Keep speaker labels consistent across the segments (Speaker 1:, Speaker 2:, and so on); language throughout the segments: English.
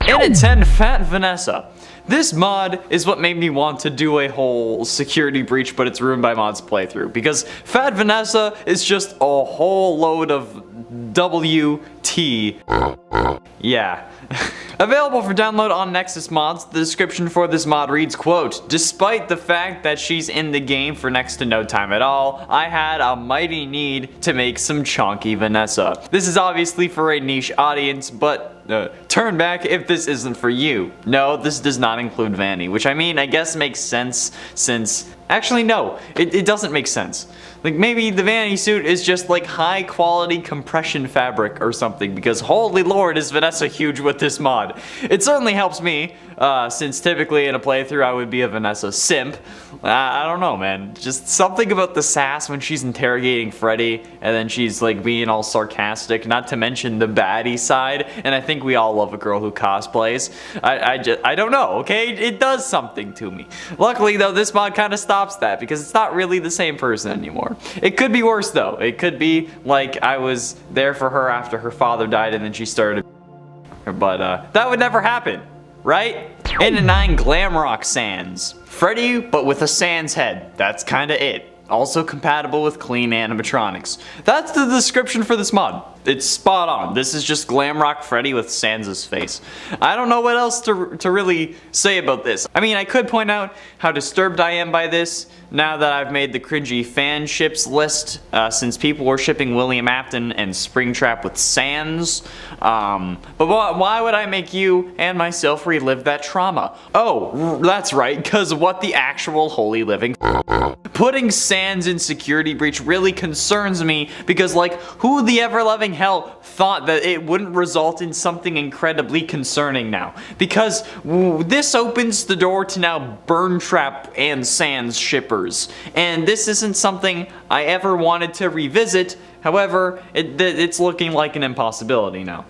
Speaker 1: In at 10, Fat Vanessa. This mod is what made me want to do a whole security breach, but it's ruined by mods playthrough. Because Fat Vanessa is just a whole load of WT. Yeah. Available for download on Nexus Mods. The description for this mod reads, quote, "Despite the fact that she's in the game for next to no time at all, I had a mighty need to make some chonky Vanessa. This is obviously for a niche audience, but turn back if this isn't for you. No, this does not include Vanny," which I mean, I guess makes sense since... Actually, no, it doesn't make sense. Like, maybe the Vanny suit is just like high quality compression fabric or something, because holy lord is Vanessa huge with this mod. It certainly helps me, since typically in a playthrough I would be a Vanessa simp. I don't know, man. Just something about the sass when she's interrogating Freddy, and then she's like being all sarcastic, not to mention the baddie side, and I think we all love a girl who cosplays. I don't know, okay? It does something to me. Luckily though, this mod kind of stops that, because it's not really the same person anymore. It could be worse though. It could be like I was there for her after her father died and then she started, but that would never happen, right? In at 9, Glamrock Sans. Freddy, but with a sans head. That's kinda it. Also compatible with clean animatronics. That's the description for this mod. It's spot on. This is just Glamrock Freddy with Sans' face. I don't know what else to really say about this. I mean, I could point out how disturbed I am by this now that I've made the cringy fan ships list, since people were shipping William Afton and Springtrap with Sans. But why would I make you and myself relive that trauma? Oh, that's right, because what the actual holy living... Putting Sans in security breach really concerns me, because like, who the ever-loving hell thought that it wouldn't result in something incredibly concerning now? Because this opens the door to now Burn Trap and Sans shippers, and this isn't something I ever wanted to revisit. However, it's looking like an impossibility now.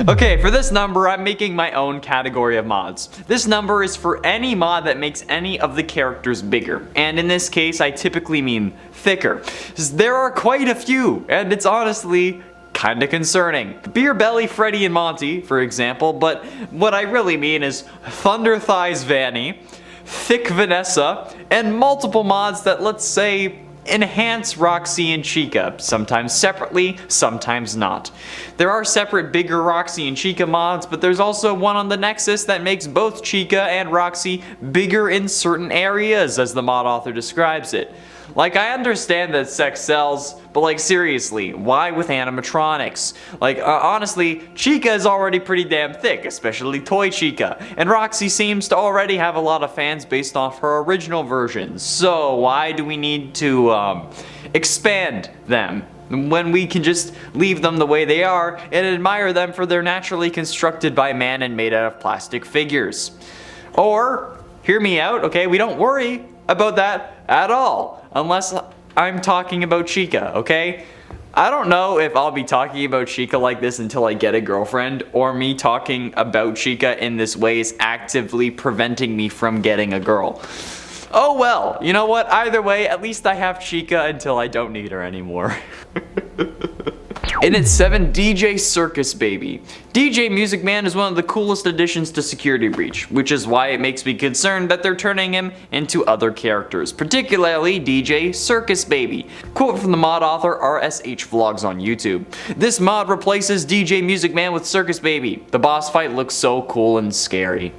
Speaker 1: Okay, for this number, I'm making my own category of mods. This number is for any mod that makes any of the characters bigger, and in this case, I typically mean thicker. There are quite a few, and it's honestly kinda concerning. Beer Belly Freddy and Monty, for example, but what I really mean is Thunder Thighs Vanny, Thick Vanessa, and multiple mods that, let's say, enhance Roxy and Chica, sometimes separately, sometimes not. There are separate bigger Roxy and Chica mods, but there's also one on the Nexus that makes both Chica and Roxy bigger in certain areas, as the mod author describes it. Like, I understand that sex sells, but like, seriously, why with animatronics? Like, honestly, Chica is already pretty damn thick, especially Toy Chica, and Roxy seems to already have a lot of fans based off her original version, so why do we need to expand them when we can just leave them the way they are and admire them for their naturally constructed by man and made out of plastic figures? Or, hear me out, okay, we don't worry about that at all, unless I'm talking about Chica, okay? I don't know if I'll be talking about Chica like this until I get a girlfriend, or me talking about Chica in this way is actively preventing me from getting a girl. Oh well, you know what? Either way, at least I have Chica until I don't need her anymore. In at 7, DJ Circus Baby. DJ Music Man is one of the coolest additions to Security Breach, which is why it makes me concerned that they're turning him into other characters, particularly DJ Circus Baby. Quote from the mod author RSH Vlogs on YouTube. "This mod replaces DJ Music Man with Circus Baby. The boss fight looks so cool and scary."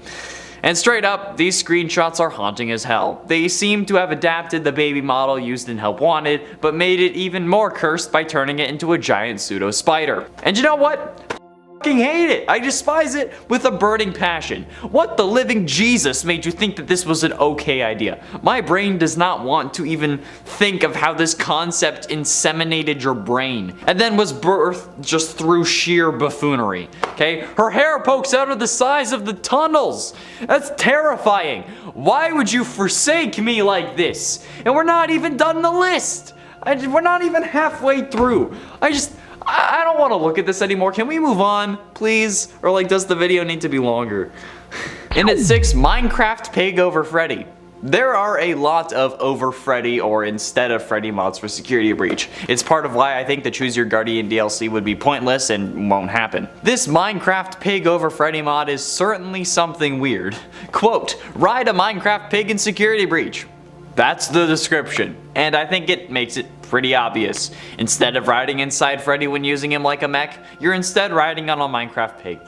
Speaker 1: And straight up, these screenshots are haunting as hell. They seem to have adapted the baby model used in Help Wanted, but made it even more cursed by turning it into a giant pseudo spider. And you know what? I fucking hate it. I despise it with a burning passion. What the living Jesus made you think that this was an okay idea? My brain does not want to even think of how this concept inseminated your brain and then was birthed just through sheer buffoonery. Okay? Her hair pokes out of the size of the tunnels. That's terrifying. Why would you forsake me like this? And we're not even done the list. We're not even halfway through. I don't want to look at this anymore. Can we move on, please? Or like, does the video need to be longer? In at 6, Minecraft Pig over Freddy. There are a lot of over Freddy or instead of Freddy mods for Security Breach. It's part of why I think the Choose Your Guardian DLC would be pointless and won't happen. This Minecraft pig over Freddy mod is certainly something weird. Quote, ride a Minecraft pig in Security Breach. That's the description, and I think it makes it pretty obvious. Instead of riding inside Freddy when using him like a mech, you're instead riding on a Minecraft pig.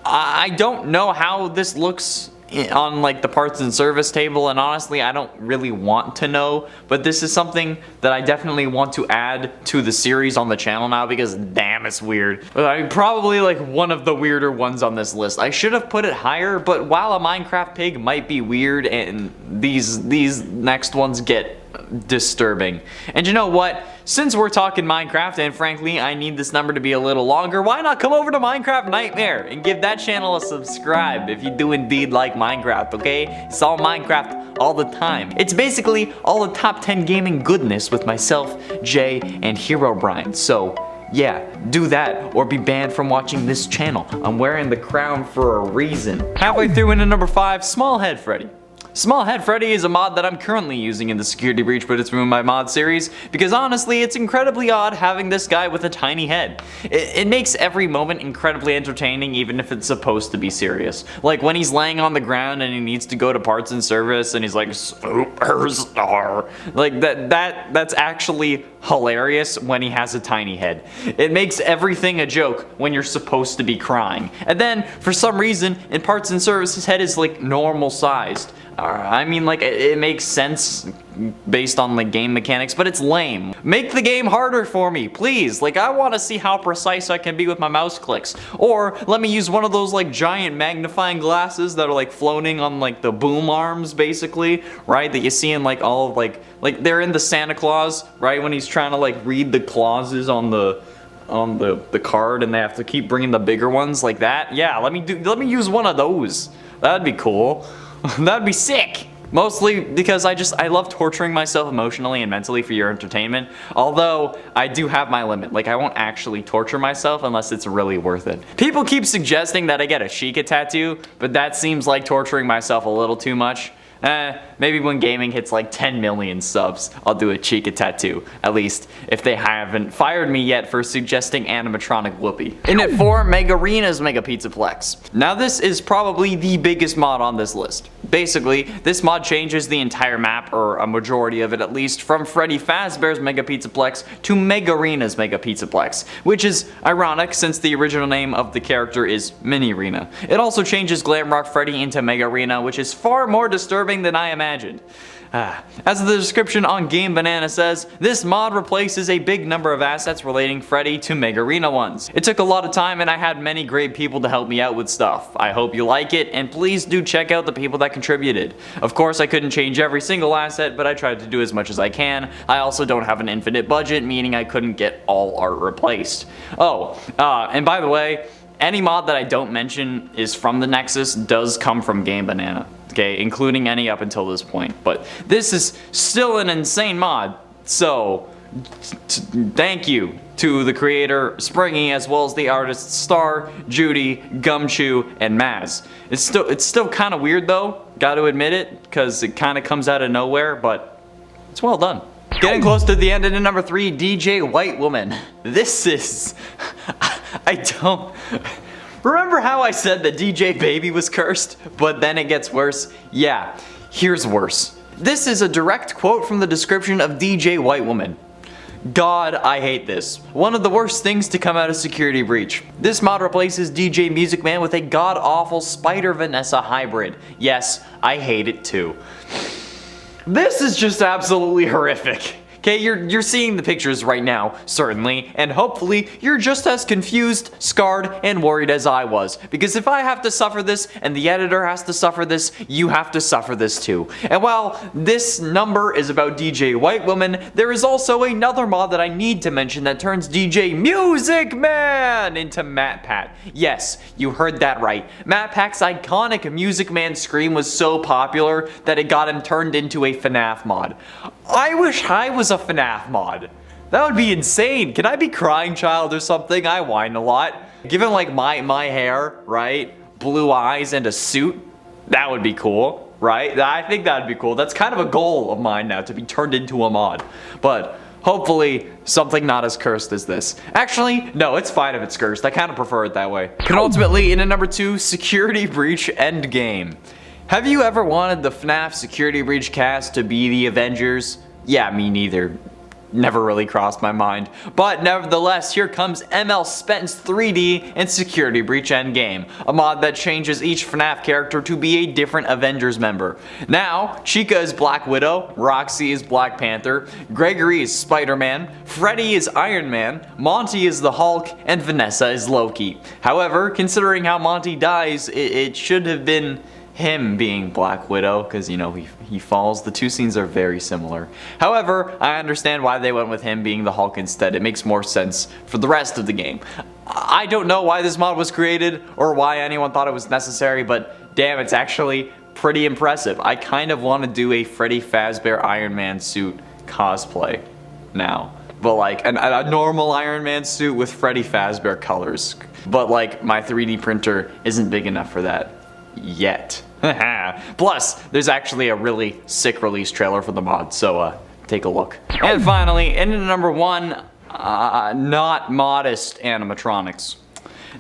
Speaker 1: I don't know how this looks on like the parts and service table, and honestly I don't really want to know, but this is something that I definitely want to add to the series on the channel now because damn, it's weird. I mean, probably like one of the weirder ones on this list. I should have put it higher, but while a Minecraft pig might be weird, and these next ones get disturbing. And you know what? Since we're talking Minecraft, and frankly I need this number to be a little longer, why not come over to Minecraft Nightmare and give that channel a subscribe if you do indeed like Minecraft, okay? It's all Minecraft all the time. It's basically all the top 10 gaming goodness with myself, Jay, and Hero Brian. So yeah, do that or be banned from watching this channel. I'm wearing the crown for a reason. Halfway through into number 5, Small Head Freddy. Small Head Freddy is a mod that I'm currently using in the Security Breach But It's Ruined by Mod series because honestly it's incredibly odd having this guy with a tiny head. It makes every moment incredibly entertaining even if it's supposed to be serious. Like when he's laying on the ground and he needs to go to parts and service and he's like superstar. Like that's actually hilarious when he has a tiny head. It makes everything a joke when you're supposed to be crying. And then for some reason in parts and service his head is like normal sized. I mean, like, it makes sense based on like game mechanics, but it's lame. Make the game harder for me, please. Like, I want to see how precise I can be with my mouse clicks. Or let me use one of those like giant magnifying glasses that are like floating on like the boom arms, basically, right? That you see in like all of like they're in the Santa Claus, right? When he's trying to like read the clauses on the card, and they have to keep bringing the bigger ones like that. Yeah, let me use one of those. That'd be cool. That'd be sick. Mostly because I love torturing myself emotionally and mentally for your entertainment. Although I do have my limit. Like I won't actually torture myself unless it's really worth it. People keep suggesting that I get a Sheikah tattoo, but that seems like torturing myself a little too much. Maybe when gaming hits like 10 million subs, I'll do a Sheikah tattoo. At least, if they haven't fired me yet for suggesting animatronic Whoopi. In at 4, Megarina's Mega Pizzaplex. Now this is probably the biggest mod on this list. Basically, this mod changes the entire map, or a majority of it at least, from Freddy Fazbear's Mega Pizzaplex to Megarina's Mega Pizzaplex, which is ironic since the original name of the character is Mini-Rena. It also changes Glamrock Freddy into Megarina, which is far more disturbing than I imagined. As the description on Game Banana says, this mod replaces a big number of assets relating Freddy to Megarina ones. It took a lot of time and I had many great people to help me out with stuff. I hope you like it, and please do check out the people that contributed. Of course I couldn't change every single asset, but I tried to do as much as I can. I also don't have an infinite budget, meaning I couldn't get all art replaced. And by the way, any mod that I don't mention is from the Nexus does come from Game Banana. Okay, including any up until this point. But this is still an insane mod, so thank you to the creator, Springy, as well as the artists Star, Judy, Gumshoe, and Maz. It's still kind of weird though, gotta admit it, because it kind of comes out of nowhere, but it's well done. Getting close to the end, and at number 3, DJ White Woman. This is... I don't... Remember how I said that DJ Baby was cursed? But then it gets worse? Yeah, here's worse. This is a direct quote from the description of DJ White Woman. God, I hate this. One of the worst things to come out of Security Breach. This mod replaces DJ Music Man with a god-awful Spider Vanessa hybrid. Yes, I hate it too. This is just absolutely horrific. Okay, you're seeing the pictures right now, certainly, and hopefully you're just as confused, scarred, and worried as I was. Because if I have to suffer this, and the editor has to suffer this, you have to suffer this too. And while this number is about DJ White Woman, there is also another mod that I need to mention that turns DJ Music Man into matpat. Yes, you heard that right. Matpat's iconic Music Man scream was so popular that it got him turned into a FNAF mod. I wish I was a FNAF mod. That would be insane. Can I be Crying Child or something? I whine a lot. Give him like my hair, right? Blue eyes and a suit. That would be cool, right? I think that'd be cool. That's kind of a goal of mine now, to be turned into a mod. But hopefully something not as cursed as this. Actually, no, it's fine if it's cursed. I kind of prefer it that way. Penultimately, in at number 2, Security Breach Endgame. Have you ever wanted the FNAF Security Breach cast to be the Avengers? Yeah, me neither. Never really crossed my mind. But nevertheless, here comes ML Spence 3D and Security Breach Endgame, a mod that changes each FNAF character to be a different Avengers member. Now, Chica is Black Widow, Roxy is Black Panther, Gregory is Spider-Man, Freddy is Iron Man, Monty is the Hulk, and Vanessa is Loki. However, considering how Monty dies, it should have been him being Black Widow, because you know he falls. The two scenes are very similar. However, I understand why they went with him being the Hulk instead. It makes more sense for the rest of the game. I don't know why this mod was created or why anyone thought it was necessary, but damn, it's actually pretty impressive. I kind of want to do a Freddy Fazbear Iron Man suit cosplay now, but like a normal Iron Man suit with Freddy Fazbear colors. But like my 3D printer isn't big enough for that yet. Plus, there's actually a really sick release trailer for the mod, so take a look. And finally, in at number 1, not modest animatronics.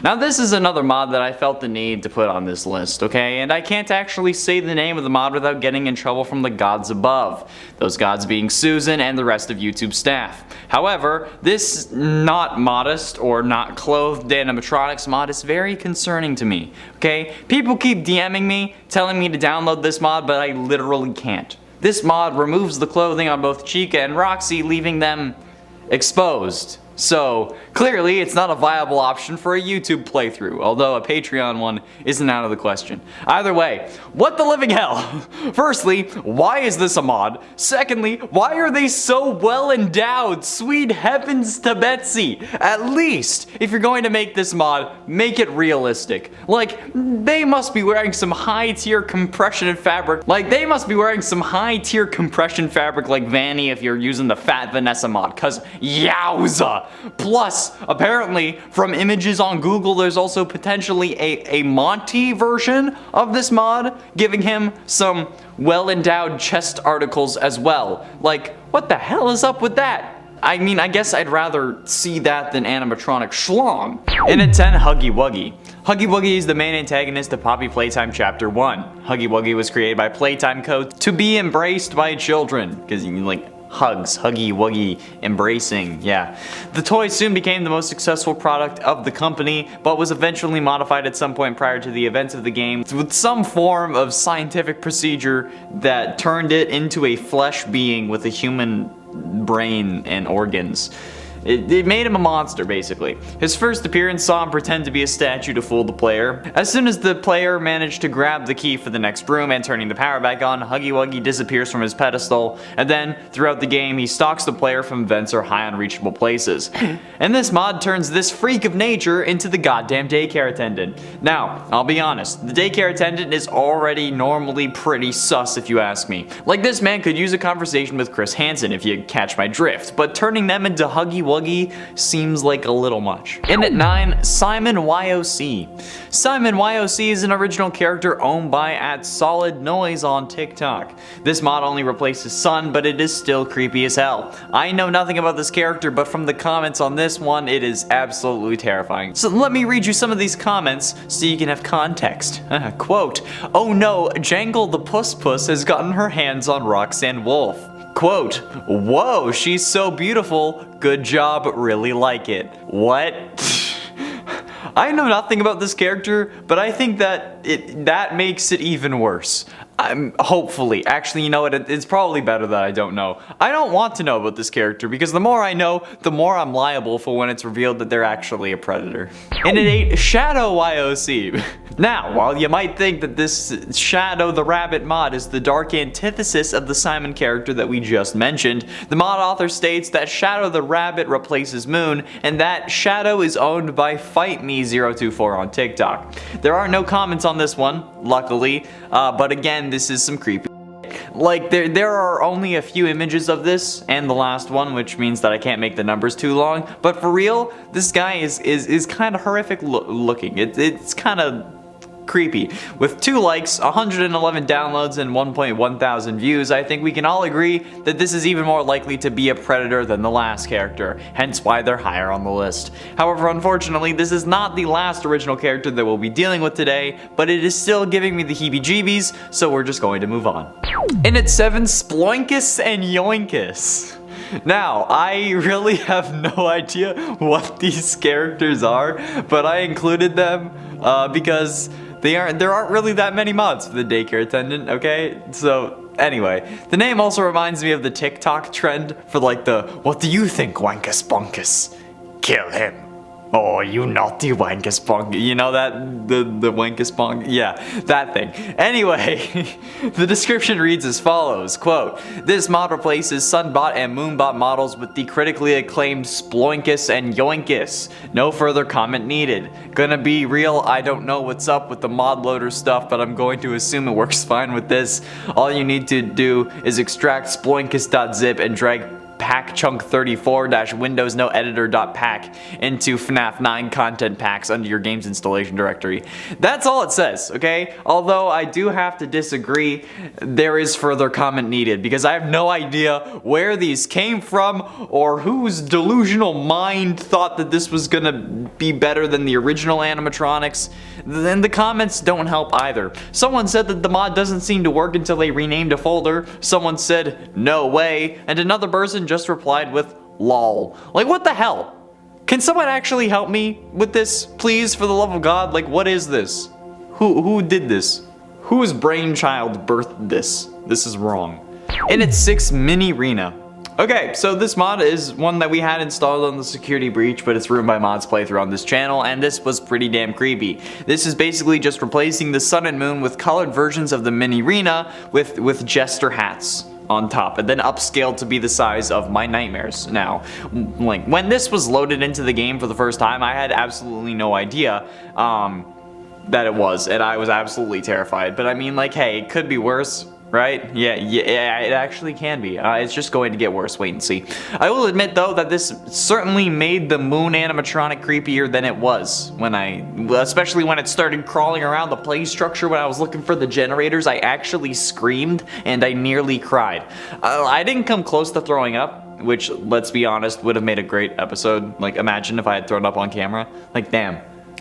Speaker 1: Now this is another mod that I felt the need to put on this list, okay? And I can't actually say the name of the mod without getting in trouble from the gods above. Those gods being Susan and the rest of YouTube staff. However, this not modest or not clothed animatronics mod is very concerning to me, okay? People keep DMing me, telling me to download this mod, but I literally can't. This mod removes the clothing on both Chica and Roxy, leaving them exposed. So, clearly it's not a viable option for a YouTube playthrough, although a Patreon one isn't out of the question. Either way, what the living hell? Firstly, why is this a mod? Secondly, why are they so well endowed? Sweet heavens to Betsy! At least, if you're going to make this mod, make it realistic. Like, they must be wearing some high-tier compression fabric. Like Vanny if you're using the Fat Vanessa mod, cause yowza! Plus, apparently, from images on Google, there's also potentially a Monty version of this mod, giving him some well-endowed chest articles as well. Like, what the hell is up with that? I mean, I guess I'd rather see that than animatronic schlong. In at 10, Huggy Wuggy. Huggy Wuggy is the main antagonist of Poppy Playtime Chapter 1. Huggy Wuggy was created by Playtime Co. to be embraced by children, because you like hugs, huggy wuggy, embracing, yeah. The toy soon became the most successful product of the company, but was eventually modified at some point prior to the events of the game with some form of scientific procedure that turned it into a flesh being with a human brain and organs. It made him a monster, basically. His first appearance saw him pretend to be a statue to fool the player. As soon as the player managed to grab the key for the next room and turning the power back on, Huggy Wuggy disappears from his pedestal, and then, throughout the game, he stalks the player from vents or high unreachable places. And this mod turns this freak of nature into the goddamn daycare attendant. Now, I'll be honest, the daycare attendant is already normally pretty sus if you ask me. Like, this man could use a conversation with Chris Hansen if you catch my drift, but turning them into Huggy Wuggy seems like a little much. In at 9, Simon YOC. Simon YOC is an original character owned by @SolidNoise on TikTok. This mod only replaced his son, but it is still creepy as hell. I know nothing about this character, but from the comments on this one, it is absolutely terrifying. So let me read you some of these comments so you can have context. Quote, "Oh no, Jangle the Puss Puss has gotten her hands on Roxanne Wolf." Quote, "Whoa, she's so beautiful. Good job, really like it." What? I know nothing about this character, but I think that makes it even worse. Hopefully. Actually, you know what? It's probably better that I don't know. I don't want to know about this character because the more I know, the more I'm liable for when it's revealed that they're actually a predator. In at 8, Shadow YOC. Now, while you might think that this Shadow the Rabbit mod is the dark antithesis of the Simon character that we just mentioned, the mod author states that Shadow the Rabbit replaces Moon, and that Shadow is owned by FightMe024 on TikTok. There are no comments on this one, luckily, but again, this is some creepy. Like, there are only a few images of this, and the last one, which means that I can't make the numbers too long, but for real, this guy is kind of horrific looking. It's kind of creepy. With 2 likes, 111 downloads, and 1.1 thousand views, I think we can all agree that this is even more likely to be a predator than the last character, hence why they're higher on the list. However, unfortunately, this is not the last original character that we'll be dealing with today, but it is still giving me the heebie-jeebies, so we're just going to move on. In at 7, Sploinkus and Yoinkus. Now, I really have no idea what these characters are, but I included them because there aren't really that many mods for the daycare attendant, okay? So, anyway, the name also reminds me of the TikTok trend for like the, what do you think, Wankus Bonkus? Kill him. Oh, you naughty Wankus Bonkus. You know that, the Wankus Bonkus? Yeah, that thing. Anyway, the description reads as follows, quote, "This mod replaces Sunbot and Moonbot models with the critically acclaimed Sploinkus and Yoinkus. No further comment needed. Gonna be real, I don't know what's up with the mod loader stuff, but I'm going to assume it works fine with this. All you need to do is extract sploinkus.zip and drag pack chunk 34-windows no editor.pack into FNAF 9 content packs under your game's installation directory." That's all it says, okay? Although I do have to disagree, there is further comment needed because I have no idea where these came from or whose delusional mind thought that this was gonna be better than the original animatronics. Then the comments don't help either. Someone said that the mod doesn't seem to work until they renamed a folder. Someone said no way, and another person just replied with lol. Like, what the hell? Can someone actually help me with this, please, for the love of God? Like, what is this? Who did this? Whose brainchild birthed this? This is wrong. In at 6, Mini Rena. Okay, so this mod is one that we had installed on the security breach, but it's ruined by mods playthrough on this channel, and this was pretty damn creepy. This is basically just replacing the sun and moon with colored versions of the Mini Rena with jester hats on top, and then upscaled to be the size of my nightmares. Now, like, when this was loaded into the game for the first time, I had absolutely no idea that it was, and I was absolutely terrified. But I mean, like, hey, it could be worse, right? Yeah, it actually can be. It's just going to get worse. Wait and see. I will admit, though, that this certainly made the moon animatronic creepier than it was when especially when it started crawling around the play structure when I was looking for the generators. I actually screamed and I nearly cried. I didn't come close to throwing up, which, let's be honest, would have made a great episode. Like, imagine if I had thrown up on camera. Like, damn.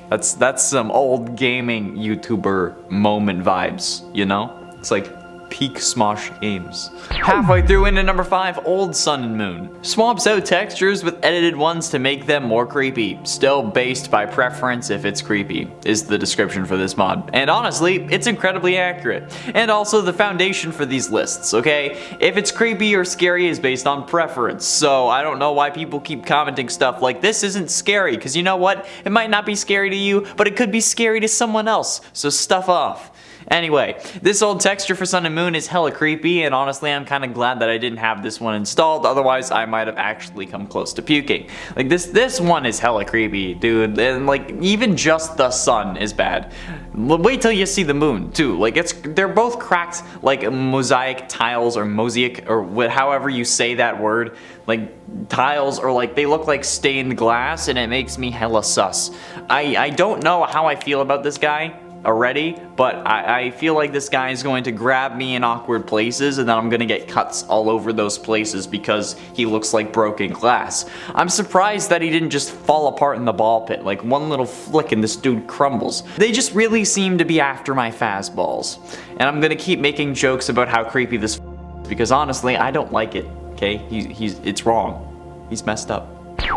Speaker 1: That's some old gaming YouTuber moment vibes, you know? It's like peak Smosh games. Halfway through into number 5, Old Sun and Moon. Swaps out textures with edited ones to make them more creepy. Still based by preference if it's creepy, is the description for this mod. And honestly, it's incredibly accurate. And also the foundation for these lists, okay? If it's creepy or scary is based on preference. So I don't know why people keep commenting stuff like this isn't scary, because you know what? It might not be scary to you, but it could be scary to someone else. So stuff off. Anyway, this old texture for Sun and Moon is hella creepy, and honestly I'm kinda glad that I didn't have this one installed, otherwise I might have actually come close to puking. Like, this one is hella creepy, dude, and like, even just the sun is bad. Wait till you see the moon, too. Like, they're both cracked like mosaic tiles, or mosaic, or however you say that word. Like, tiles, or like, they look like stained glass, and it makes me hella sus. I don't know how I feel about this guy already, but I feel like this guy is going to grab me in awkward places, and then I'm gonna get cuts all over those places because he looks like broken glass. I'm surprised that he didn't just fall apart in the ball pit. Like, one little flick and this dude crumbles. They just really seem to be after my fastballs. And I'm gonna keep making jokes about how creepy this because honestly, I don't like it, okay? It's wrong. He's messed up.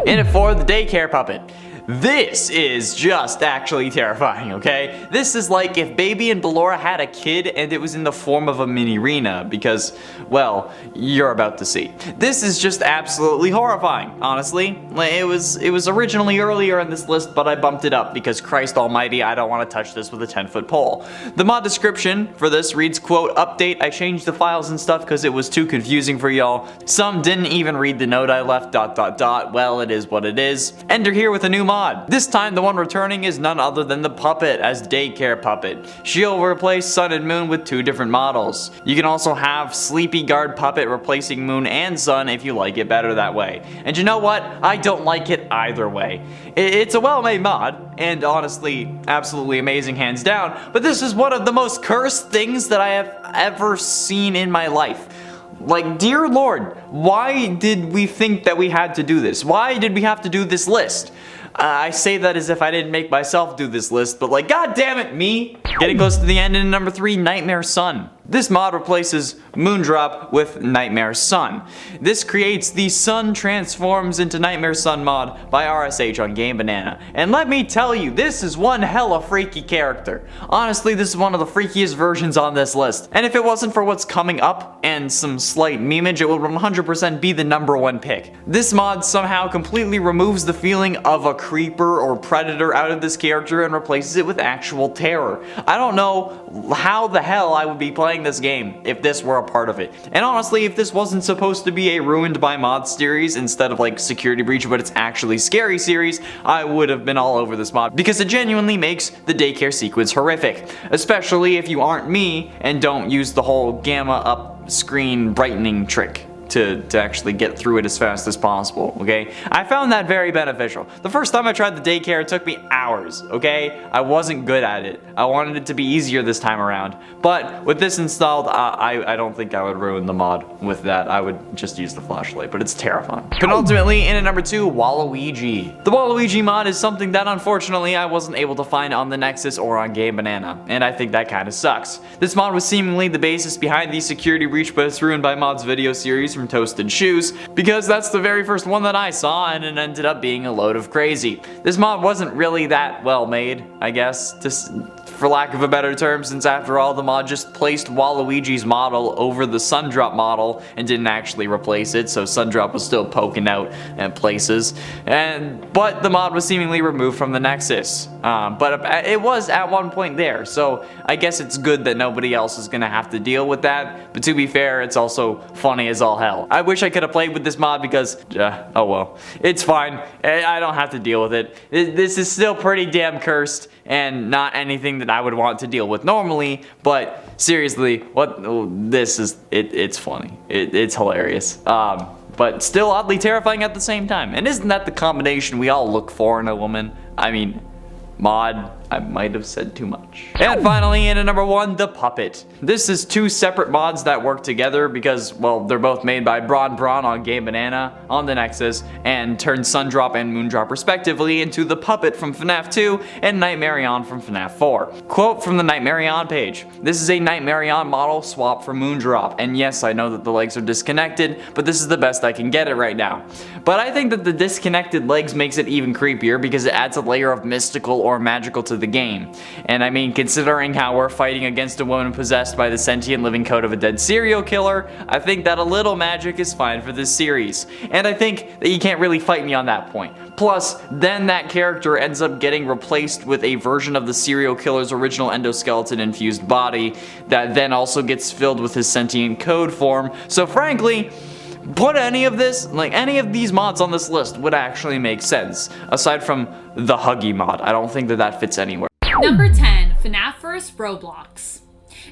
Speaker 1: In it for the daycare puppet. This is just actually terrifying, okay? This is like if Baby and Ballora had a kid and it was in the form of a mini Rena, because, well, you're about to see. This is just absolutely horrifying, honestly. It was originally earlier in this list, but I bumped it up because, Christ almighty, I don't want to touch this with a 10-foot pole. The mod description for this reads, quote, "Update, I changed the files and stuff because it was too confusing for y'all. Some didn't even read the note I left, ... Well, it is what it is. Enter here with a new mod mod. This time the one returning is none other than the puppet as daycare puppet. She'll replace Sun and Moon with 2 different models. You can also have Sleepy Guard puppet replacing Moon and Sun if you like it better that way. And you know what? I don't like it either way. It's a well-made mod, and honestly, absolutely amazing hands down, but this is one of the most cursed things that I have ever seen in my life. Like, dear Lord, why did we think that we had to do this? Why did we have to do this list? I say that as if I didn't make myself do this list, but like, god damn it, me! Getting close to the end in number 3, Nightmare Sun. This mod replaces Moondrop with Nightmare Sun. This creates the Sun Transforms into Nightmare Sun mod by RSH on Game Banana. And let me tell you, this is one hella freaky character. Honestly, this is one of the freakiest versions on this list. And if it wasn't for what's coming up and some slight memeage, it would 100% be the #1 pick. This mod somehow completely removes the feeling of a creeper or predator out of this character and replaces it with actual terror. I don't know how the hell I would be playing this game if this were a part of it. And honestly, if this wasn't supposed to be a ruined by mods series instead of like Security Breach, but it's actually Scary series, I would have been all over this mod because it genuinely makes the daycare sequence horrific. Especially if you aren't me and don't use the whole gamma up screen brightening trick to actually get through it as fast as possible, okay? I found that very beneficial. The first time I tried the daycare, it took me hours, okay? I wasn't good at it. I wanted it to be easier this time around. But with this installed, I don't think I would ruin the mod with that. I would just use the flashlight, but it's terrifying. Penultimately, in at number 2, Waluigi. The Waluigi mod is something that unfortunately I wasn't able to find on the Nexus or on Game Banana, and I think that kinda sucks. This mod was seemingly the basis behind the Security Breach, but it's ruined by mods video series from Toasted Shoes, because that's the very first one that I saw and it ended up being a load of crazy. This mod wasn't really that well made, I guess, for lack of a better term, since after all the mod just placed Waluigi's model over the Sundrop model and didn't actually replace it, so Sundrop was still poking out at places. But the mod was seemingly removed from the Nexus. But it was at one point there, so I guess it's good that nobody else is gonna have to deal with that, but to be fair, it's also funny as all hell. I wish I could have played with this mod because, oh well, it's fine. I don't have to deal with it. This is still pretty damn cursed and not anything that I would want to deal with normally, but seriously, it's funny. It's hilarious. But still oddly terrifying at the same time. And isn't that the combination we all look for in a woman? I mean, mod, I might have said too much. And finally, in at number 1, the Puppet. This is 2 separate mods that work together because, well, they're both made by Braun on Game Banana on the Nexus and turned Sundrop and Moondrop respectively into the Puppet from FNAF 2 and Nightmarion from FNAF 4. Quote from the Nightmarion page: "This is a Nightmarion model swap for Moondrop, and yes, I know that the legs are disconnected, but this is the best I can get it right now." But I think that the disconnected legs makes it even creepier because it adds a layer of mystical or magical to the game. And I mean, considering how we're fighting against a woman possessed by the sentient living code of a dead serial killer, I think that a little magic is fine for this series. And I think that you can't really fight me on that point. Plus, then that character ends up getting replaced with a version of the serial killer's original endoskeleton infused body that then also gets filled with his sentient code form. So frankly, put any of these mods on this list would actually make sense, aside from the Huggy mod. I don't think that fits anywhere.
Speaker 2: Number 10, FNAF vs. Roblox.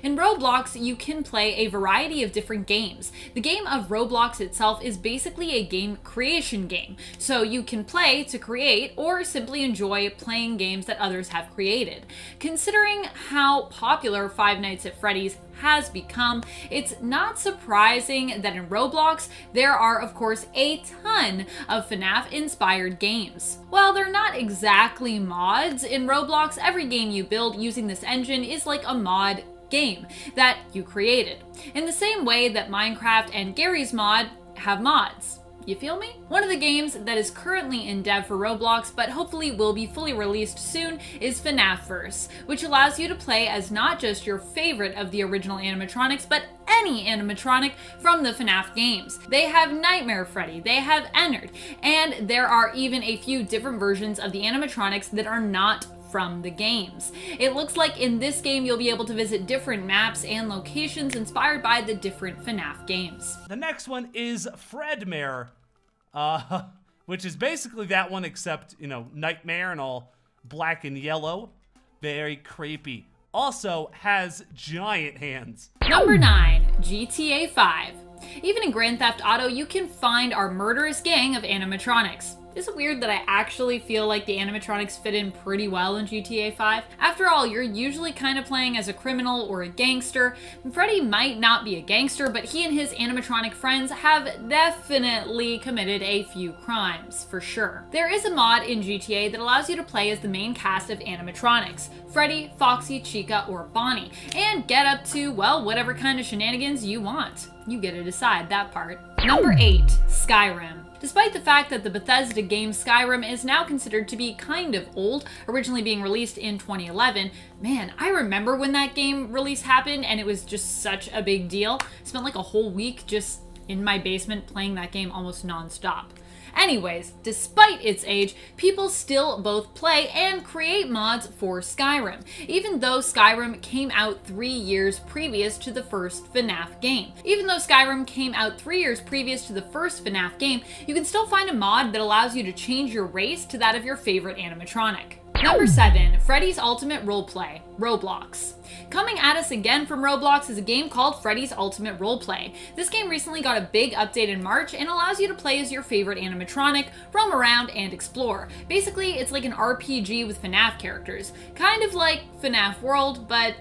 Speaker 2: In Roblox, you can play a variety of different games. The game of Roblox itself is basically a game creation game, so you can play to create or simply enjoy playing games that others have created. Considering how popular Five Nights at Freddy's has become, it's not surprising that in Roblox there are of course a ton of FNAF inspired games. While they're not exactly mods, in Roblox every game you build using this engine is like a mod game that you created, in the same way that Minecraft and Gary's Mod have mods. You feel me? One of the games that is currently in dev for Roblox, but hopefully will be fully released soon, is FNAF Verse, which allows you to play as not just your favorite of the original animatronics, but any animatronic from the FNAF games. They have Nightmare Freddy, they have Ennard, and there are even a few different versions of the animatronics that are not from the games. It looks like in this game you'll be able to visit different maps and locations inspired by the different FNAF games.
Speaker 3: The next one is Fredmare. which is basically that one except, you know, nightmare and all black and yellow. Very creepy. Also has giant hands.
Speaker 2: Number 9, GTA 5. Even in Grand Theft Auto, you can find our murderous gang of animatronics. Is it weird that I actually feel like the animatronics fit in pretty well in GTA 5? After all, you're usually kind of playing as a criminal or a gangster. Freddy might not be a gangster, but he and his animatronic friends have definitely committed a few crimes, for sure. There is a mod in GTA that allows you to play as the main cast of animatronics: Freddy, Foxy, Chica, or Bonnie, and get up to, well, whatever kind of shenanigans you want. You get to decide that part. Number 8, Skyrim. Despite the fact that the Bethesda game Skyrim is now considered to be kind of old, originally being released in 2011, man, I remember when that game release happened and it was just such a big deal. I spent like a whole week just in my basement playing that game almost non-stop. Anyways, despite its age, people still both play and create mods for Skyrim, even though Skyrim came out 3 years previous to the first FNAF game. Even though Skyrim came out 3 years previous to the first FNAF game, you can still find a mod that allows you to change your race to that of your favorite animatronic. Number 7, Freddy's Ultimate Roleplay, Roblox. Coming at us again from Roblox is a game called Freddy's Ultimate Roleplay. This game recently got a big update in March and allows you to play as your favorite animatronic, roam around, and explore. Basically, it's like an RPG with FNAF characters. Kind of like FNAF World, but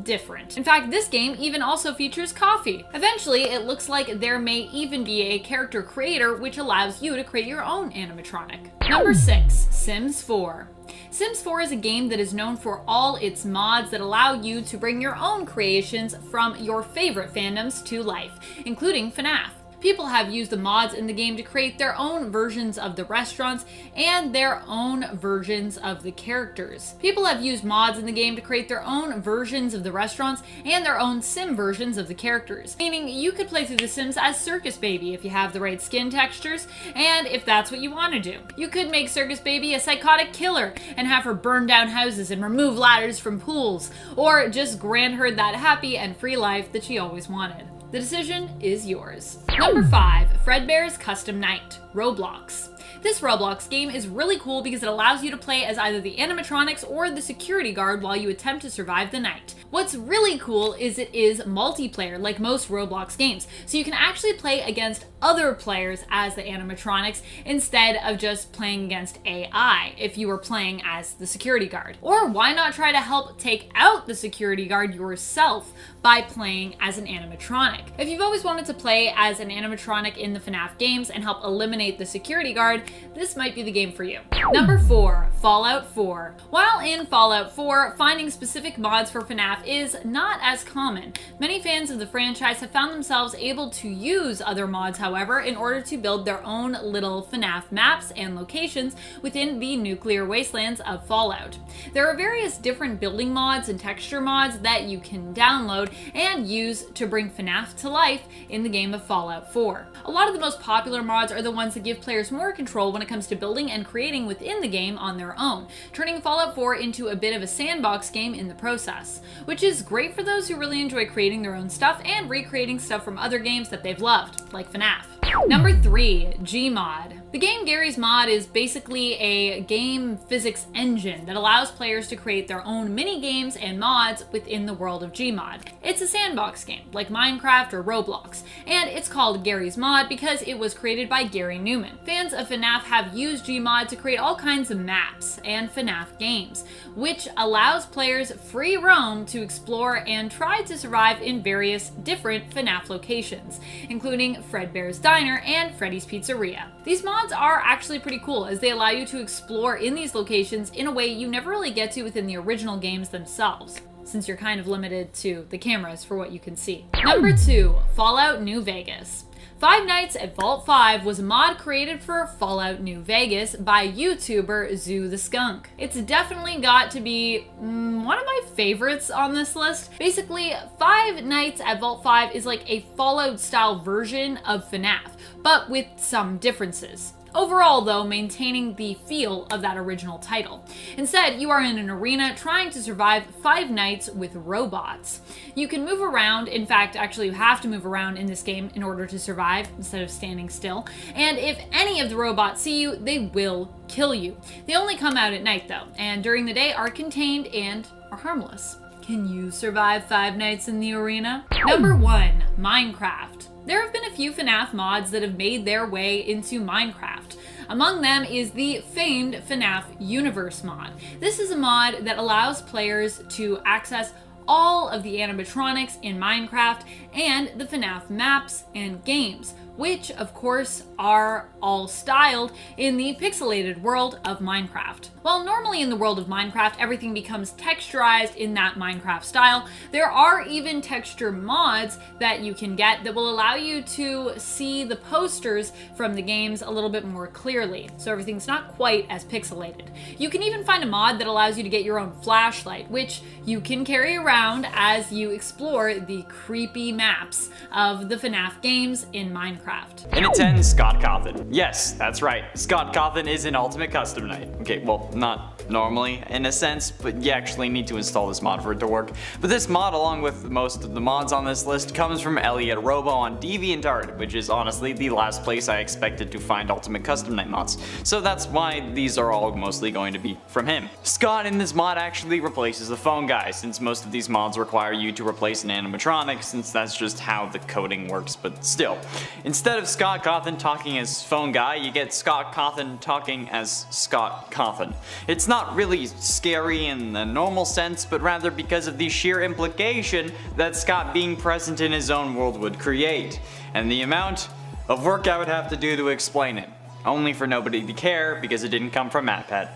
Speaker 2: different. In fact, this game even also features coffee. Eventually, it looks like there may even be a character creator which allows you to create your own animatronic. Number 6, Sims 4. Sims 4 is a game that is known for all its mods that allow you to bring your own creations from your favorite fandoms to life, including FNAF. People have used the mods in the game to create their own versions of the restaurants and their own versions of the characters. People have used mods in the game to create their own versions of the restaurants and their own sim versions of the characters. Meaning you could play through The Sims as Circus Baby if you have the right skin textures and if that's what you want to do. You could make Circus Baby a psychotic killer and have her burn down houses and remove ladders from pools, or just grant her that happy and free life that she always wanted. The decision is yours. Number 5, Fredbear's Custom Night, Roblox. This Roblox game is really cool because it allows you to play as either the animatronics or the security guard while you attempt to survive the night. What's really cool is it is multiplayer, like most Roblox games, so you can actually play against other players as the animatronics instead of just playing against AI if you were playing as the security guard. Or why not try to help take out the security guard yourself by playing as an animatronic? If you've always wanted to play as an animatronic in the FNAF games and help eliminate the security guard, this might be the game for you. Number 4, Fallout 4. While in Fallout 4, finding specific mods for FNAF is not as common. Many fans of the franchise have found themselves able to use other mods, however, in order to build their own little FNAF maps and locations within the nuclear wastelands of Fallout. There are various different building mods and texture mods that you can download and use to bring FNAF to life in the game of Fallout 4. A lot of the most popular mods are the ones that give players more control when it comes to building and creating within the game on their own, turning Fallout 4 into a bit of a sandbox game in the process, which is great for those who really enjoy creating their own stuff and recreating stuff from other games that they've loved, like FNAF. Number 3, Gmod. The game Gary's Mod is basically a game physics engine that allows players to create their own mini games and mods within the world of Gmod. It's a sandbox game, like Minecraft or Roblox, and it's called Gary's Mod because it was created by Gary Newman. Fans of FNAF have used Gmod to create all kinds of maps and FNAF games, which allows players free roam to explore and try to survive in various different FNAF locations, including Fredbear's Diner and Freddy's Pizzeria. These mods are actually pretty cool as they allow you to explore in these locations in a way you never really get to within the original games themselves, since you're kind of limited to the cameras for what you can see. Number 2, Fallout New Vegas. Five Nights at Vault 5 was a mod created for Fallout New Vegas by YouTuber Zoo the Skunk. It's definitely got to be one of my favorites on this list. Basically, Five Nights at Vault 5 is like a Fallout style version of FNAF, but with some differences. overall though maintaining the feel of that original title. Instead, you are in an arena trying to survive 5 nights with robots. You can move around, in fact actually you have to move around in this game in order to survive instead of standing still, and if any of the robots see you, they will kill you. They only come out at night though, and during the day are contained and are harmless. Can you survive 5 nights in the arena? Number 1, Minecraft. There have been a few FNAF mods that have made their way into Minecraft. Among them is the famed FNAF Universe mod. This is a mod that allows players to access all of the animatronics in Minecraft and the FNAF maps and games, which of course are all styled in the pixelated world of Minecraft. While normally in the world of Minecraft everything becomes texturized in that Minecraft style, there are even texture mods that you can get that will allow you to see the posters from the games a little bit more clearly, so everything's not quite as pixelated. You can even find a mod that allows you to get your own flashlight, which you can carry around as you explore the creepy maps of the FNAF games in Minecraft.
Speaker 1: And at 10, Scott Cawthon. Yes, that's right. Scott Cawthon is in Ultimate Custom Night. Okay, well, not normally in a sense, but you actually need to install this mod for it to work. But this mod, along with most of the mods on this list, comes from Elliot Robo on DeviantArt, which is honestly the last place I expected to find Ultimate Custom Night mods. So that's why these are all mostly going to be from him. Scott in this mod actually replaces the phone guy, since most of these mods require you to replace an animatronic, since that's just how the coding works, but still. Instead of Scott Cawthon talking as phone guy, you get Scott Cawthon talking as Scott Cawthon. It's not really scary in the normal sense, but rather because of the sheer implication that Scott being present in his own world would create, and the amount of work I would have to do to explain it. Only for nobody to care, because it didn't come from matpat.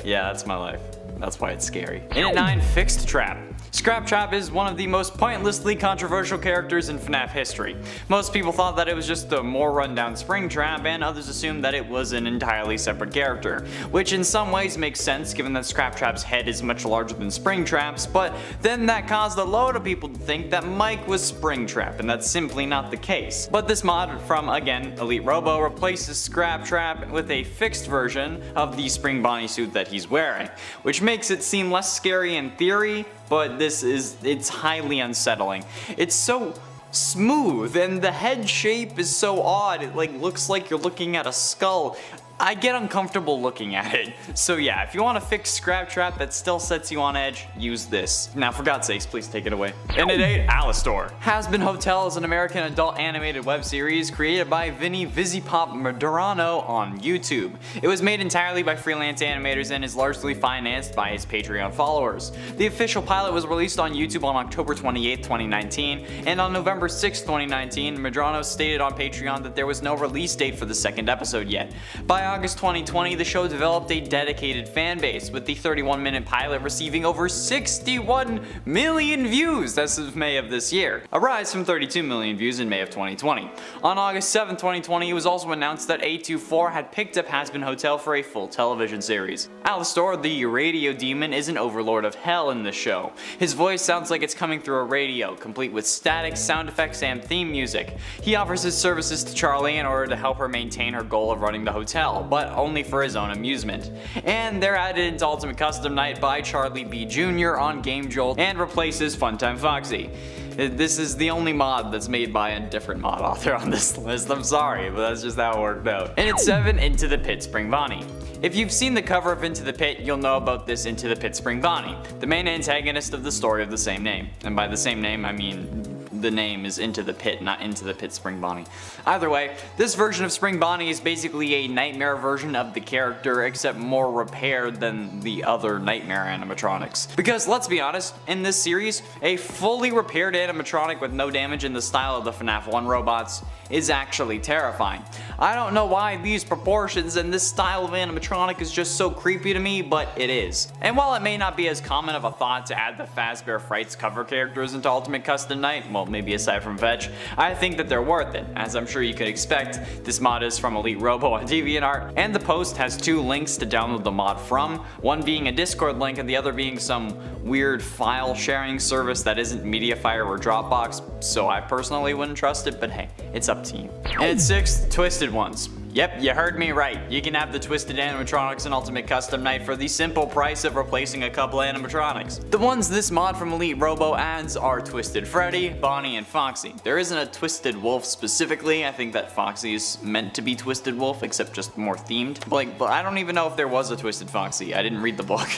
Speaker 1: Yeah, that's my life. That's why it's scary. In at 9, Fixed Trap. Scrap Trap is one of the most pointlessly controversial characters in FNAF history. Most people thought that it was just a more rundown Springtrap, and others assumed that it was an entirely separate character, which in some ways makes sense given that Scrap Trap's head is much larger than Springtrap's, but then that caused a load of people to think that Mike was Springtrap, and that's simply not the case. But this mod from, again, Elite Robo replaces Scrap Trap with a fixed version of the Spring Bonnie suit that he's wearing, which makes it seem less scary in theory, but it's highly unsettling. It's so smooth and the head shape is so odd, it looks like you're looking at a skull. I get uncomfortable looking at it. So yeah, if you want to fix Scrap Trap that still sets you on edge, use this. Now for God's sakes, please take it away. And at 8, Alistor. Has-Been Hotel is an American adult animated web series created by Vinny Vizipop Medrano on YouTube. It was made entirely by freelance animators and is largely financed by his Patreon followers. The official pilot was released on YouTube on October 28, 2019, and on November 6, 2019, Medrano stated on Patreon that there was no release date for the second episode yet. By August 2020, the show developed a dedicated fan base, with the 31-minute pilot receiving over 61 million views as of May of this year, a rise from 32 million views in May of 2020. On August 7, 2020, it was also announced that A24 had picked up Has-Been Hotel for a full television series. Alistor, the radio demon, is an overlord of hell in the show. His voice sounds like it's coming through a radio, complete with static, sound effects, and theme music. He offers his services to Charlie in order to help her maintain her goal of running the hotel, but only for his own amusement. And they're added into Ultimate Custom Night by Charlie B. Jr. on Game Jolt and replaces Funtime Foxy. This is the only mod that's made by a different mod author on this list. I'm sorry, but that's just how it worked out. And at 7, Into the Pit Spring Bonnie. If you've seen the cover of Into the Pit, you'll know about this Into the Pit Spring Bonnie, the main antagonist of the story of the same name. And by the same name, I mean the name is Into the Pit, not Into the Pit Spring Bonnie. Either way, this version of Spring Bonnie is basically a nightmare version of the character, except more repaired than the other nightmare animatronics. Because let's be honest, in this series, a fully repaired animatronic with no damage in the style of the FNAF 1 robots is actually terrifying. I don't know why these proportions and this style of animatronic is just so creepy to me, but it is. And while it may not be as common of a thought to add the Fazbear Frights cover characters into Ultimate Custom Night, well, maybe aside from Fetch, I think that they're worth it. As I'm sure you could expect, this mod is from Elite Robo on DeviantArt, and the post has 2 links to download the mod from, one being a Discord link and the other being some weird file sharing service that isn't Mediafire or Dropbox, so I personally wouldn't trust it, but hey, it's up to you. And at 6, Twisted Ones. Yep, you heard me right. You can have the twisted animatronics in Ultimate Custom Night for the simple price of replacing a couple animatronics. The ones this mod from Elite Robo adds are Twisted Freddy, Bonnie, and Foxy. There isn't a Twisted Wolf specifically. I think that Foxy is meant to be Twisted Wolf, except just more themed. But I don't even know if there was a Twisted Foxy. I didn't read the book.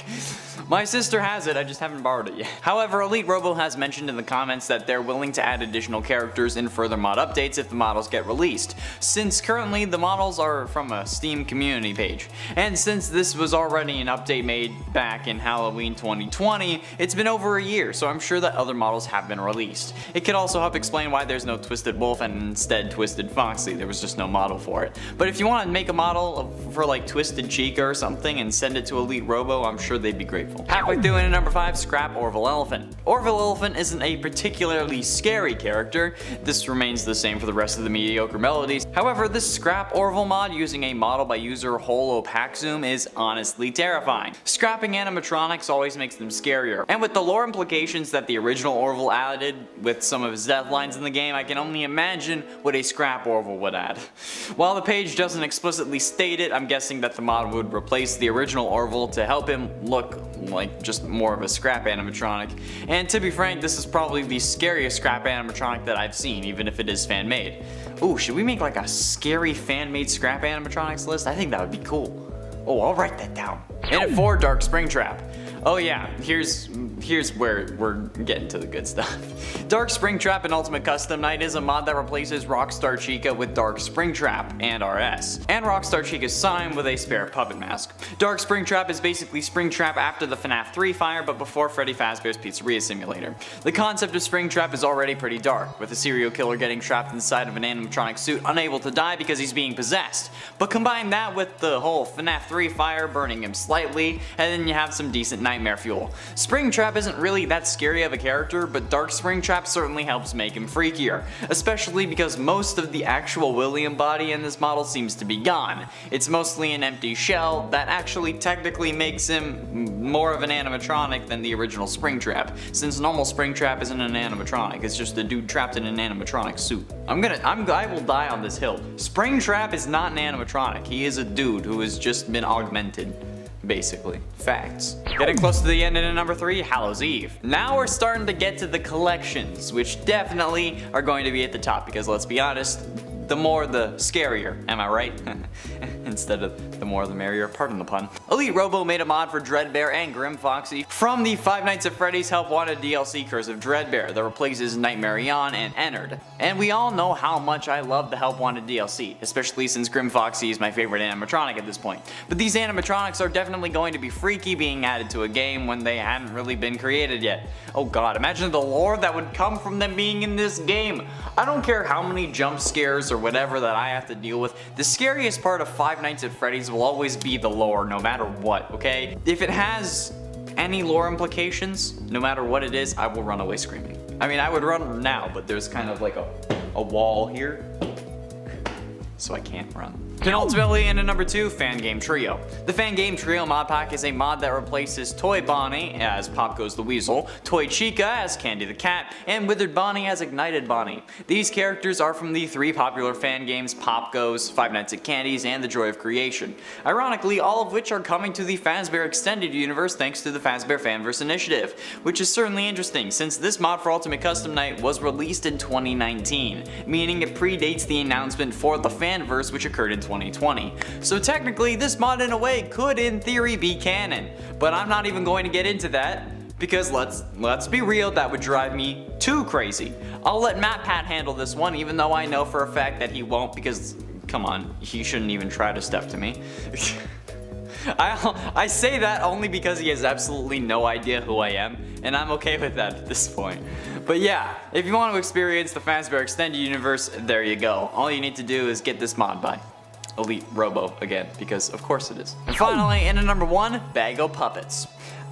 Speaker 1: My sister has it, I just haven't borrowed it yet. However, Elite Robo has mentioned in the comments that they're willing to add additional characters in further mod updates if the models get released, since currently the models are from a Steam community page. And since this was already an update made back in Halloween 2020, it's been over a year, so I'm sure that other models have been released. It could also help explain why there's no Twisted Wolf and instead Twisted Foxy. There was just no model for it. But if you want to make a model for like Twisted Chica or something and send it to Elite Robo, I'm sure they'd be grateful. Halfway through into number 5, Scrap Orville Elephant. Orville Elephant isn't a particularly scary character. This remains the same for the rest of the mediocre melodies. However, this Scrap Orville mod using a model by user Holo Pack Zoom is honestly terrifying. Scrapping animatronics always makes them scarier, and with the lore implications that the original Orville added with some of his death lines in the game, I can only imagine what a Scrap Orville would add. While the page doesn't explicitly state it, I'm guessing that the mod would replace the original Orville to help him look like just more of a scrap animatronic. And to be frank, this is probably the scariest scrap animatronic that I've seen, even if it is fan made. Ooh, should we make like a scary fan made scrap animatronics list? I think that would be cool. Oh, I'll write that down. And at 4, Dark Springtrap. Oh yeah, here's where we're getting to the good stuff. Dark Springtrap in Ultimate Custom Night is a mod that replaces Rockstar Chica with Dark Springtrap and RS, and Rockstar Chica's sign with a spare puppet mask. Dark Springtrap is basically Springtrap after the FNAF 3 fire, but before Freddy Fazbear's Pizzeria Simulator. The concept of Springtrap is already pretty dark, with a serial killer getting trapped inside of an animatronic suit unable to die because he's being possessed. But combine that with the whole FNAF 3 fire burning him slightly, and then you have some decent nightmare fuel. Springtrap isn't really that scary of a character, but Dark Springtrap certainly helps make him freakier, especially because most of the actual William body in this model seems to be gone. It's mostly an empty shell that actually technically makes him more of an animatronic than the original Springtrap, since normal Springtrap isn't an animatronic, it's just a dude trapped in an animatronic suit. I will die on this hill. Springtrap is not an animatronic, he is a dude who has just been augmented. Basically. Facts. Getting close to the end in number 3, Hallows Eve. Now we're starting to get to the collections, which definitely are going to be at the top because let's be honest, the more the scarier, am I right? Instead of the more the merrier, pardon the pun. Elite Robo made a mod for Dreadbear and Grim Foxy from the Five Nights at Freddy's Help Wanted DLC Curse of Dreadbear that replaces Nightmare Eon and Ennard. And we all know how much I love the Help Wanted DLC, especially since Grim Foxy is my favorite animatronic at this point. But these animatronics are definitely going to be freaky being added to a game when they hadn't really been created yet. Oh god, imagine the lore that would come from them being in this game. I don't care how many jump scares or whatever that I have to deal with, the scariest part of Five Nights at Freddy's will always be the lore, no matter what, okay? If it has any lore implications, no matter what it is, I will run away screaming. I mean, I would run now, but there's kind of like a wall here, so I can't run. Penultimately, into number 2, Fan Game Trio. The Fan Game Trio mod pack is a mod that replaces Toy Bonnie as Pop Goes the Weasel, Toy Chica as Candy the Cat, and Withered Bonnie as Ignited Bonnie. These characters are from the 3 popular fan games Pop Goes, Five Nights at Candy's, and The Joy of Creation. Ironically, all of which are coming to the Fazbear Extended Universe thanks to the Fazbear Fanverse Initiative, which is certainly interesting since this mod for Ultimate Custom Night was released in 2019, meaning it predates the announcement for the Fanverse which occurred in 2020. So technically this mod in a way could in theory be canon, but I'm not even going to get into that because let's be real, that would drive me too crazy. I'll let matpat handle this one even though I know for a fact that he won't because come on, he shouldn't even try to step to me. I say that only because he has absolutely no idea who I am, and I'm okay with that at this point. But yeah, if you want to experience the Fazbear Extended Universe, there you go. All you need to do is get this mod by Elite Robo again, because of course it is. And finally, into number 1, Bago Puppets.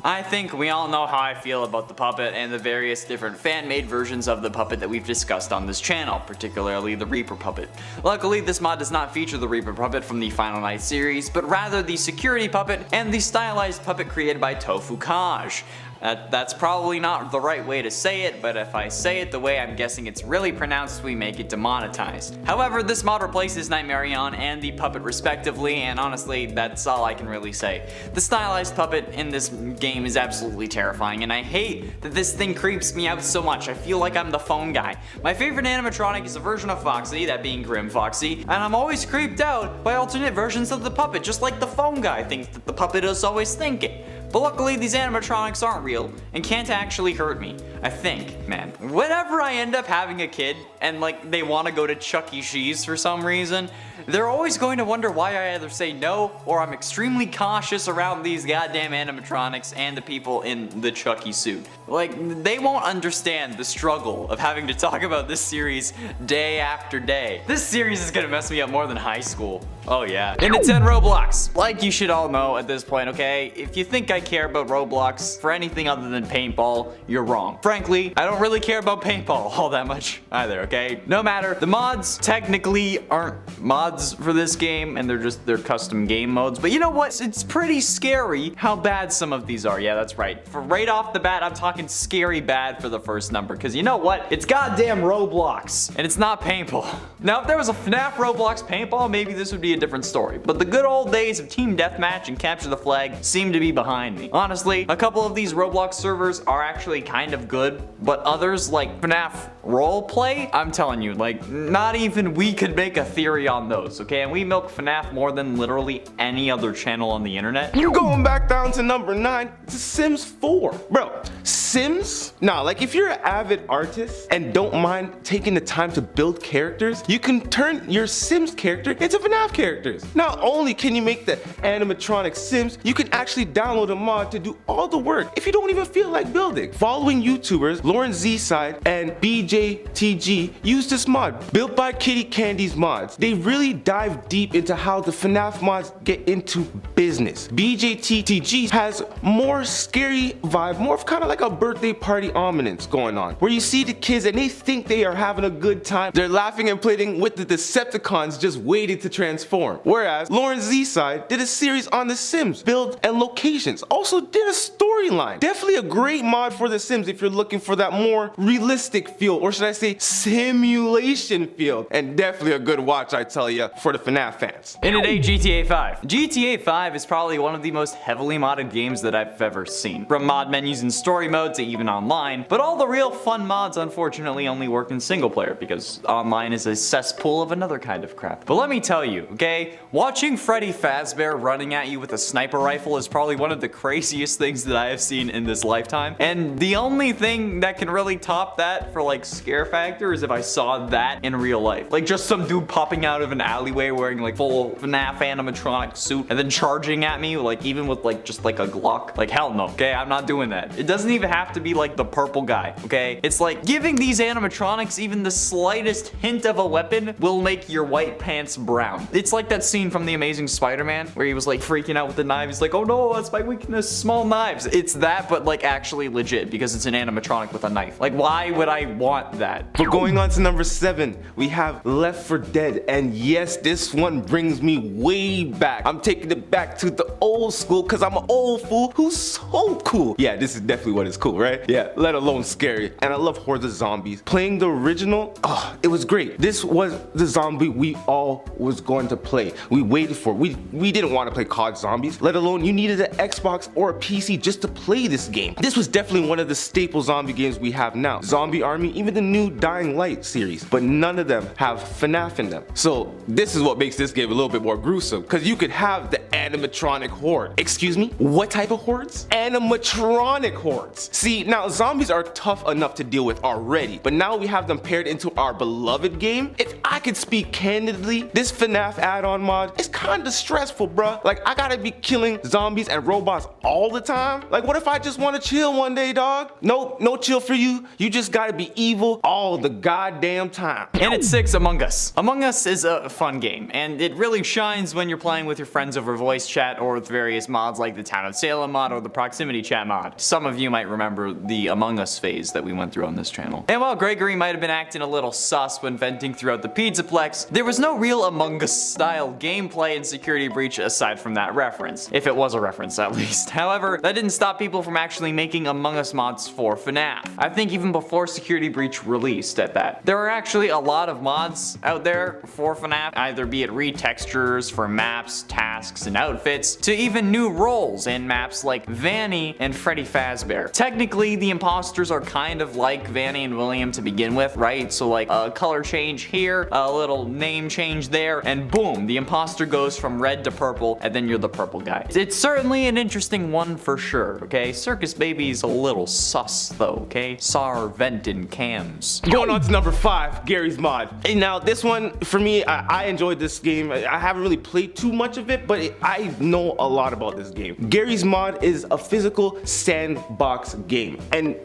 Speaker 1: I think we all know how I feel about the puppet and the various different fan-made versions of the puppet that we've discussed on this channel, particularly the Reaper puppet. Luckily, this mod does not feature the Reaper puppet from the Final Night series, but rather the security puppet and the stylized puppet created by Tofu Kaj. That's probably not the right way to say it, but if I say it the way I'm guessing it's really pronounced, we make it demonetized. However, this mod replaces Nightmarion and the puppet respectively, and honestly, that's all I can really say. The stylized puppet in this game is absolutely terrifying, and I hate that this thing creeps me out so much. I feel like I'm the phone guy. My favorite animatronic is a version of Foxy, that being Grim Foxy, and I'm always creeped out by alternate versions of the puppet, just like the phone guy thinks that the puppet is always thinking. But luckily these animatronics aren't real and can't actually hurt me. I think, man. Whenever I end up having a kid and like they want to go to Chuck E. Cheese for some reason, they're always going to wonder why I either say no or I'm extremely cautious around these goddamn animatronics and the people in the Chucky suit. Like, they won't understand the struggle of having to talk about this series day after day. This series is gonna mess me up more than high school. Oh yeah. And it's in Roblox. Like you should all know at this point, okay? If you think I care about Roblox for anything other than paintball, you're wrong. Frankly, I don't really care about paintball all that much either, okay? No matter, the mods technically aren't mods for this game, and they're custom game modes. But you know what? It's pretty scary how bad some of these are. Yeah, that's right. For right off the bat, I'm talking scary bad for the first number, because you know what? It's goddamn Roblox, and it's not paintball. Now, if there was a FNAF Roblox paintball, maybe this would be a different story. But the good old days of Team Deathmatch and Capture the Flag seem to be behind me. Honestly, a couple of these Roblox servers are actually kind of good, but others like FNAF Roleplay, I'm telling you, like, not even we could make a theory on those, okay? And we milk FNAF more than literally any other channel on the internet.
Speaker 4: You're going back down to number 9, to Sims 4. Bro, Sims? Nah, like if you're an avid artist and don't mind taking the time to build characters, you can turn your Sims character into FNAF characters. Not only can you make the animatronic Sims, you can actually download a mod to do all the work if you don't even feel like building. Following YouTubers Lauren Z-Side and BJTG used this mod, built by Kitty Candy's Mods. They really dive deep into how the FNAF mods get into business. BJTG has more scary vibe, more of kind of like a birthday party ominence going on, where you see the kids and they think they are having a good time. They're laughing and playing with the Decepticons just waiting to transform. Whereas Lauren Z-Side did a series on the Sims, build and locations. Also did a storyline. Definitely a great mod for the Sims if you're looking for that more realistic feel, or should I say simulation feel. And definitely a good watch, I tell you, for the FNAF fans.
Speaker 1: In today, GTA 5. GTA 5 is probably one of the most heavily modded games that I've ever seen. From mod menus and story mode to even online, but all the real fun mods unfortunately only work in single player because online is a cesspool of another kind of crap. But let me tell you, okay, watching Freddy Fazbear running at you with a sniper rifle is probably one of the craziest things that I have seen in this lifetime. And the only thing that can really top that for like scare factor is if I saw that in real life. Like just some dude popping out of an alleyway wearing like full FNAF animatronic suit and then charging at me like even with like just like a Glock. Like hell no, okay? I'm not doing that. It doesn't even have to be like the purple guy, okay? It's like giving these animatronics even the slightest hint of a weapon will make your white pants brown. It's like that scene from The Amazing Spider-Man where he was like freaking out with the knife. He's like, oh no, that's my weakness, small knives. It's that, but like actually legit because it's an animatronic with a knife. Like why would I want that?
Speaker 4: But going on to number 7, we have Left 4 Dead, and yes, this one brings me way back. I'm taking it back to the old school because I'm an old fool who's so cool. Yeah, this is definitely what is cool, right? Yeah, let alone scary. And I love Hordes of Zombies. Playing the original, oh, it was great. This was the zombie we all was going to play. We waited for it. We didn't want to play COD Zombies, let alone you needed an Xbox or a PC just to play this game. This was definitely one of the staple zombie games we have now. Zombie Army, even the new Dying Light series, but none of them have FNAF in them. So this is what makes this game a little bit more gruesome, because you could have the animatronic horde. Excuse me, what type of hordes? Animatronic hordes. See, now zombies are tough enough to deal with already, but now we have them paired into our beloved game. If I could speak candidly, this FNAF add-on mod is kinda stressful, bruh. Like, I gotta be killing zombies and robots all the time. Like, what if I just wanna chill one day, dog? Nope, no chill for you. You just gotta be evil all the goddamn time.
Speaker 1: And it's 6, Among Us. Among Us is a fun game, and it really shines when you're playing with your friends over voice chat or with various mods like the Town of Salem mod or the Proximity Chat mod. Some of you might remember the Among Us phase that we went through on this channel. And while Gregory might have been acting a little sus when venting throughout the with Pizzaplex, there was no real Among Us style gameplay in Security Breach aside from that reference. If it was a reference at least. However, that didn't stop people from actually making Among Us mods for FNAF. I think even before Security Breach released at that. There are actually a lot of mods out there for FNAF, either be it retextures for maps, tasks, and outfits, to even new roles in maps like Vanny and Freddy Fazbear. Technically, the imposters are kind of like Vanny and William to begin with, right? So like a color change here, a little name change there, and boom, the imposter goes from red to purple, and then you're the purple guy. It's certainly an interesting one for sure, okay? Circus Baby's a little sus though, okay? SAR venting cams.
Speaker 4: Going on to number 5, Gary's Mod. And now this one, for me, I enjoyed this game. I haven't really played too much of it, but I know a lot about this game. Gary's Mod is a physical sandbox game, and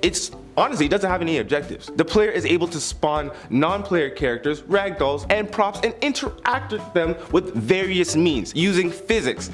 Speaker 4: honestly, it doesn't have any objectives. The player is able to spawn non-player characters, ragdolls, and props and interact with them with various means using physics.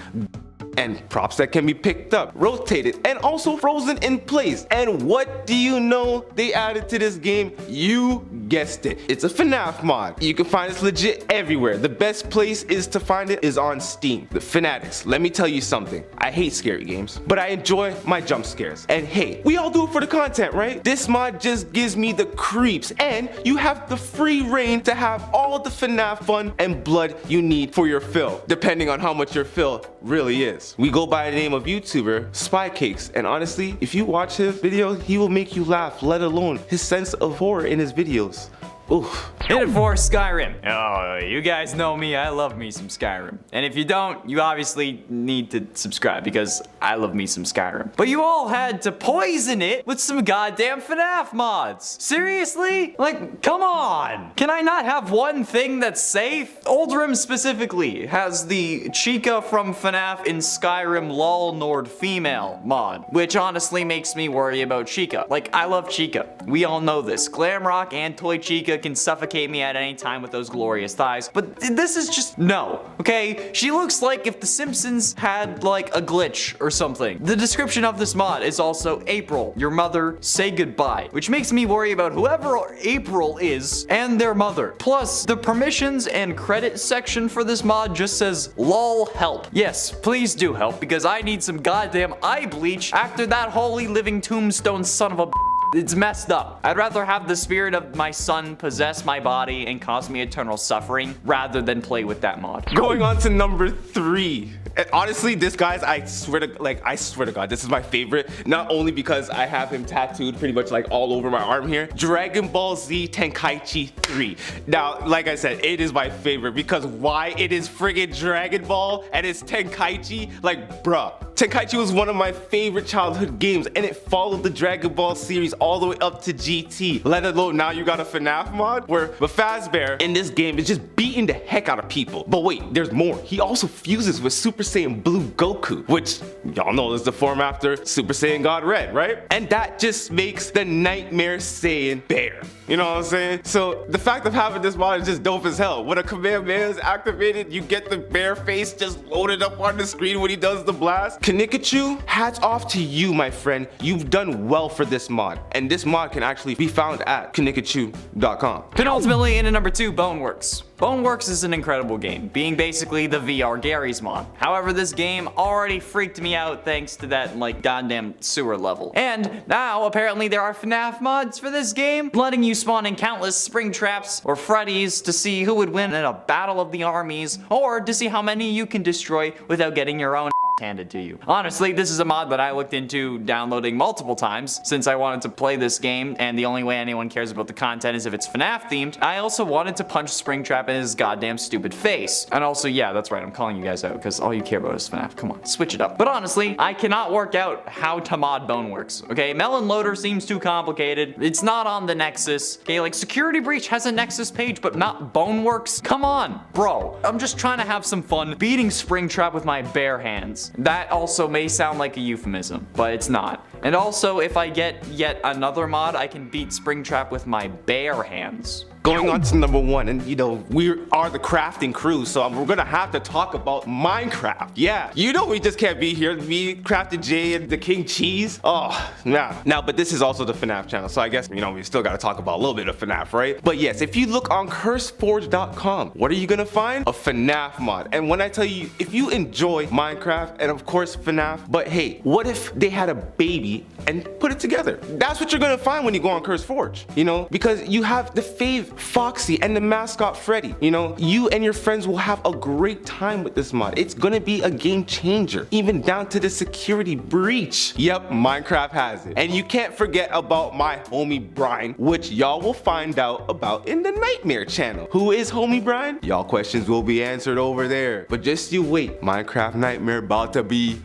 Speaker 4: And props that can be picked up, rotated, and also frozen in place. And what do you know they added to this game? You guessed it. It's a FNAF mod. You can find this legit everywhere. The best place is to find it is on Steam. The Fanatics, let me tell you something. I hate scary games, but I enjoy my jump scares. And hey, we all do it for the content, right? This mod just gives me the creeps, and you have the free reign to have all the FNAF fun and blood you need for your fill, depending on how much your fill really is. We go by the name of YouTuber Spy Cakes, and honestly, if you watch his video, he will make you laugh, let alone his sense of horror in his videos. Oof.
Speaker 1: Hit it for Skyrim. Oh, you guys know me, I love me some Skyrim. And if you don't, you obviously need to subscribe because I love me some Skyrim. But you all had to poison it with some goddamn FNAF mods. Seriously? Like, come on. Can I not have one thing that's safe? Oldrim specifically has the Chica from FNAF in Skyrim lol Nord female mod, which honestly makes me worry about Chica. Like, I love Chica. We all know this. Glamrock and Toy Chica can suffocate me at any time with those glorious thighs, but this is just no, okay? She looks like if The Simpsons had like a glitch or something. The description of this mod is also April, your mother, say goodbye, which makes me worry about whoever April is and their mother. Plus, the permissions and credit section for this mod just says lol help. Yes, please do help because I need some goddamn eye bleach after that holy living tombstone son of a It's messed up. I'd rather have the spirit of my son possess my body and cause me eternal suffering rather than play with that mod.
Speaker 4: Going on to number 3. And honestly, this guy's, I swear to God, this is my favorite. Not only because I have him tattooed pretty much like all over my arm here. Dragon Ball Z Tenkaichi 3. Now, like I said, it is my favorite because why? It is friggin' Dragon Ball and it's Tenkaichi. Like, bruh. Tenkaichi was one of my favorite childhood games, and it followed the Dragon Ball series all the way up to GT. Let alone now you got a FNAF mod where Fazbear in this game is just beating the heck out of people. But wait, there's more. He also fuses with Super Saiyan Blue Goku, which y'all know is the form after Super Saiyan God Red, right? And that just makes the Nightmare Saiyan bear. You know what I'm saying? So the fact of having this mod is just dope as hell. When a Kamehameha is activated, you get the bear face just loaded up on the screen when he does the blast. Kanikachu, hats off to you, my friend. You've done well for this mod. And this mod can actually be found at kanikachu.com.
Speaker 1: Penultimately, in at number 2, Boneworks. Boneworks is an incredible game, being basically the VR Gary's mod. However, this game already freaked me out thanks to that, like, goddamn sewer level. And now, apparently there are FNAF mods for this game, letting you spawn in countless spring traps or Freddies to see who would win in a battle of the armies, or to see how many you can destroy without getting your own handed to you. Honestly, this is a mod that I looked into downloading multiple times since I wanted to play this game, and the only way anyone cares about the content is if it's FNAF themed. I also wanted to punch Springtrap in his goddamn stupid face. And also, yeah, that's right, I'm calling you guys out because all you care about is FNAF. Come on, switch it up. But honestly, I cannot work out how to mod Boneworks, okay? Melon Loader seems too complicated. It's not on the Nexus, okay? Like, Security Breach has a Nexus page, but not Boneworks? Come on, bro. I'm just trying to have some fun beating Springtrap with my bare hands. That also may sound like a euphemism, but it's not. And also, if I get yet another mod, I can beat Springtrap with my bare hands.
Speaker 4: going on to number 1, and you know, we are the crafting crew, so we're gonna have to talk about Minecraft. Yeah, you know we just can't be here, me, Crafted J, and the King Cheese. Oh, nah. Now, but this is also the FNAF channel, so I guess, you know, we still gotta talk about a little bit of FNAF, right? But yes, if you look on curseforge.com, what are you gonna find? A FNAF mod. And when I tell you, if you enjoy Minecraft, and of course FNAF, but hey, what if they had a baby and put it together? That's what you're gonna find when you go on CurseForge, you know, because you have the fave Foxy and the mascot Freddy. You know, you and your friends will have a great time with this mod. It's gonna be a game changer, even down to the security breach. Yep, Minecraft has it. And you can't forget about my homie Brian, which y'all will find out about in the Nightmare channel. Who is homie Brian? Y'all questions will be answered over there. But just you wait, Minecraft Nightmare about to be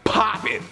Speaker 4: popping.